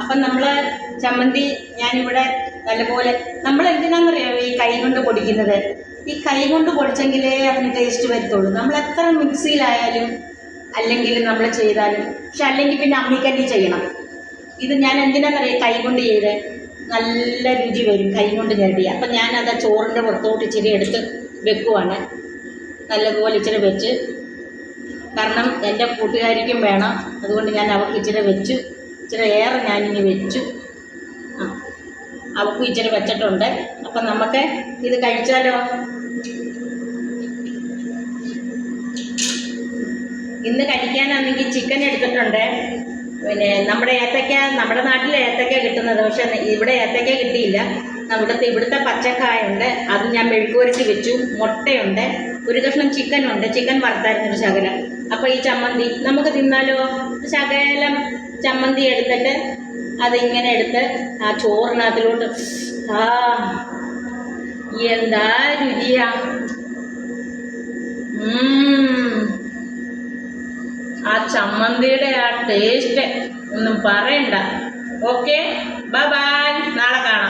അപ്പം നമ്മൾ ചമ്മന്തി ഞാനിവിടെ നല്ലപോലെ നമ്മൾ എന്തിനാണെന്നറിയാമോ ഈ കൈ കൊണ്ട് പൊടിക്കുന്നത്? ഈ കൈ കൊണ്ട് പൊടിച്ചെങ്കിലേ അതിന് ടേസ്റ്റ് വരത്തുള്ളൂ. നമ്മൾ എത്ര മിക്സിയിലായാലും അല്ലെങ്കിൽ നമ്മൾ ചെയ്താലും, പക്ഷെ അല്ലെങ്കിൽ പിന്നെ അമ്മിക്കല്ലി ചെയ്യണം. ഇത് ഞാൻ എന്തിനാണെന്നറിയാം കൈ കൊണ്ട് ചെയ്ത് നല്ല രുചി വരും കൈ കൊണ്ട് ഞെരടി. അപ്പം ഞാനത് ചോറിൻ്റെ പുറത്തോട്ട് ഇച്ചിരി എടുത്ത് വെക്കുവാണ്. നല്ലതുപോലെ ഇച്ചിരി വെച്ച്, കാരണം എൻ്റെ കൂട്ടുകാരിക്കും വേണം, അതുകൊണ്ട് ഞാൻ അവർക്ക് ഇച്ചിരി വെച്ചു. ഇച്ചിരി ഏറെ ഞാനിനി വെച്ചു. അവൾക്കും ഇച്ചിരി വെച്ചിട്ടുണ്ട്. അപ്പം നമുക്ക് ഇത് കഴിച്ചാലോ? ഇന്ന് കഴിക്കാനാണെങ്കിൽ ചിക്കൻ എടുത്തിട്ടുണ്ട്. പിന്നെ നമ്മുടെ ഏത്തക്ക, നമ്മുടെ നാട്ടിൽ ഏത്തക്ക കിട്ടുന്നത്, പക്ഷെ ഇവിടെ ഏത്തക്ക കിട്ടിയില്ല. ഇവിടുത്തെ പച്ചക്കായുണ്ട്, അത് ഞാൻ മെഴുക്കുവരട്ടി വെച്ചു. മുട്ടയുണ്ട്, ഒരു കഷ്ണം ചിക്കനുണ്ട്, ചിക്കൻ വറുത്തായിരുന്നൊരു ശകലം. അപ്പോൾ ഈ ചമ്മന്തി നമുക്ക് തിന്നാലോ? ശകലം ചമ്മന്തി എടുത്തിട്ട് അതിങ്ങനെ എടുത്ത് ആ ചോറിനകത്തിലോട്ട്, എന്താ രുചിയാ! ആ ചമ്മന്തിയുടെ ആ ടേസ്റ്റ് ഒന്നും പറയണ്ട. ഓക്കെ, ബൈ ബൈ, നാളെ കാണാം.